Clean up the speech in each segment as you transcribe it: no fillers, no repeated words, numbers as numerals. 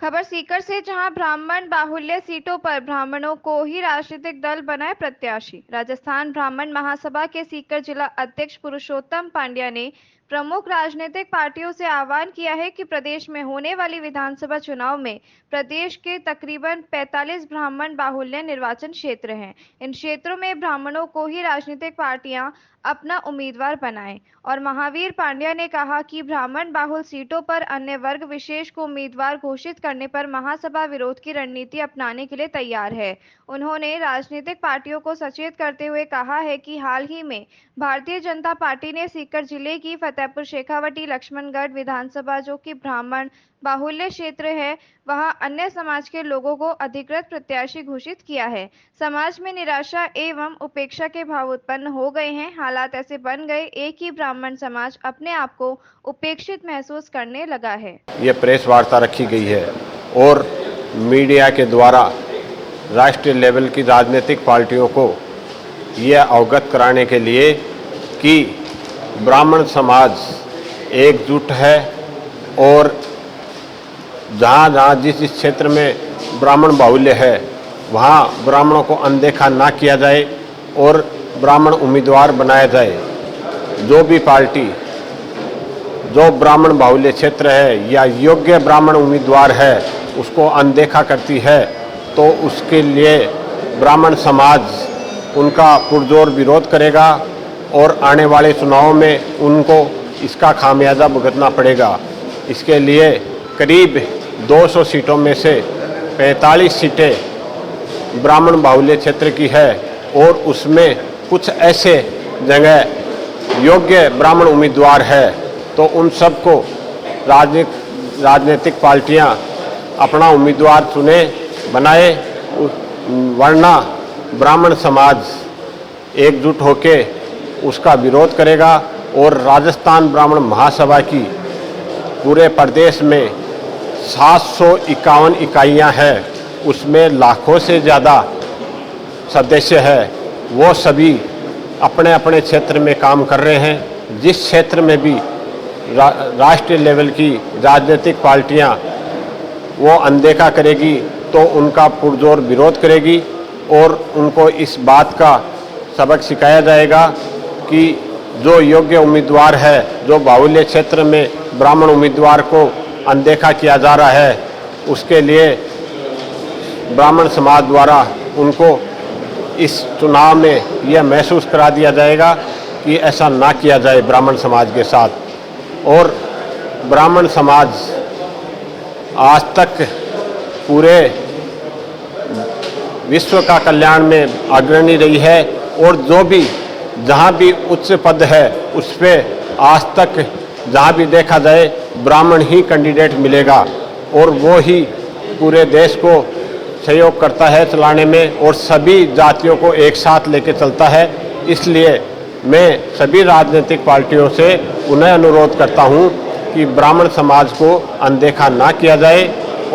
खबर सीकर से, जहां ब्राह्मण बाहुल्य सीटों पर ब्राह्मणों को ही राजनीतिक दल बनाए प्रत्याशी। राजस्थान ब्राह्मण महासभा के सीकर जिला अध्यक्ष पुरुषोत्तम पांड्या ने प्रमुख राजनीतिक पार्टियों से आह्वान किया है कि प्रदेश में होने वाली विधानसभा चुनाव में प्रदेश के तकरीबन 45 ब्राह्मण बाहुल्य निर्वाचन क्षेत्र हैं। इन क्षेत्रों में ब्राह्मणों को ही राजनीतिक पार्टियां अपना उम्मीदवार बनाएं। और महावीर पांड्या ने कहा कि ब्राह्मण बाहुल सीटों पर अन्य वर्ग विशेष को उम्मीदवार घोषित करने पर महासभा विरोध की रणनीति अपनाने के लिए तैयार है। उन्होंने राजनीतिक पार्टियों को सचेत करते हुए कहा है कि हाल ही में भारतीय जनता पार्टी ने सीकर जिले की फतेहपुर शेखावटी लक्ष्मणगढ़ विधानसभा, जो कि ब्राह्मण बाहुल्य क्षेत्र है, वहां अन्य समाज के लोगों को अधिकृत प्रत्याशी घोषित किया है। समाज में निराशा एवं उपेक्षा के भाव उत्पन्न हो गए हैं। हालात ऐसे बन गए, एक ही ब्राह्मण समाज अपने आप को उपेक्षित महसूस करने लगा है। ये प्रेस वार्ता रखी गई है और मीडिया के द्वारा राष्ट्रीय लेवल की राजनीतिक पार्टियों को यह अवगत कराने के लिए कि ब्राह्मण समाज एकजुट है और जहाँ जहाँ जिस क्षेत्र में ब्राह्मण बाहुल्य है वहाँ ब्राह्मणों को अनदेखा ना किया जाए और ब्राह्मण उम्मीदवार बनाया जाए। जो भी पार्टी जो ब्राह्मण बाहुल्य क्षेत्र है या योग्य ब्राह्मण उम्मीदवार है उसको अनदेखा करती है तो उसके लिए ब्राह्मण समाज उनका पुरजोर विरोध करेगा और आने वाले चुनावों में उनको इसका खामियाजा भुगतना पड़ेगा। इसके लिए करीब 200 सीटों में से 45 सीटें ब्राह्मण बाहुल्य क्षेत्र की है और उसमें कुछ ऐसे जगह योग्य ब्राह्मण उम्मीदवार है तो उन सबको राजनीतिक पार्टियां अपना उम्मीदवार चुने बनाए, वरना ब्राह्मण समाज एकजुट होके उसका विरोध करेगा। और राजस्थान ब्राह्मण महासभा की पूरे प्रदेश में 751 इकाइयाँ हैं, उसमें लाखों से ज़्यादा सदस्य हैं। वो सभी अपने अपने क्षेत्र में काम कर रहे हैं। जिस क्षेत्र में भी राष्ट्रीय लेवल की राजनीतिक पार्टियां वो अनदेखा करेगी तो उनका पुरजोर विरोध करेगी और उनको इस बात का सबक सिखाया जाएगा कि जो योग्य उम्मीदवार है, जो बाहुल्य क्षेत्र में ब्राह्मण उम्मीदवार को अनदेखा किया जा रहा है, उसके लिए ब्राह्मण समाज द्वारा उनको इस चुनाव में यह महसूस करा दिया जाएगा कि ऐसा ना किया जाए ब्राह्मण समाज के साथ। और ब्राह्मण समाज आज तक पूरे विश्व का कल्याण में अग्रणी रही है और जो भी जहाँ भी उच्च पद है उस पर आज तक जहाँ भी देखा जाए ब्राह्मण ही कैंडिडेट मिलेगा और वो ही पूरे देश को सहयोग करता है चलाने में और सभी जातियों को एक साथ लेके चलता है। इसलिए मैं सभी राजनीतिक पार्टियों से उन्हें अनुरोध करता हूं कि ब्राह्मण समाज को अनदेखा ना किया जाए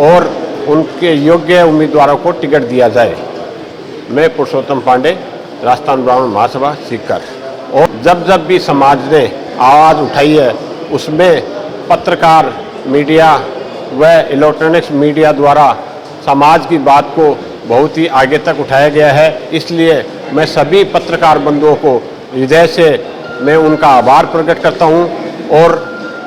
और उनके योग्य उम्मीदवारों को टिकट दिया जाए। मैं पुरुषोत्तम पांडे, राजस्थान ब्राह्मण महासभा सीकर। और जब जब भी समाज ने आवाज़ उठाई है उसमें पत्रकार मीडिया व इलेक्ट्रॉनिक्स मीडिया द्वारा समाज की बात को बहुत ही आगे तक उठाया गया है। इसलिए मैं सभी पत्रकार बंधुओं को हृदय से मैं उनका आभार प्रकट करता हूं और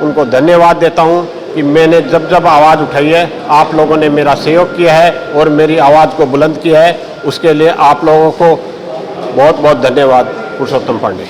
उनको धन्यवाद देता हूं कि मैंने जब जब आवाज़ उठाई है आप लोगों ने मेरा सहयोग किया है और मेरी आवाज़ को बुलंद किया है। उसके लिए आप लोगों को बहुत बहुत धन्यवाद। पुरुषोत्तम पांडे।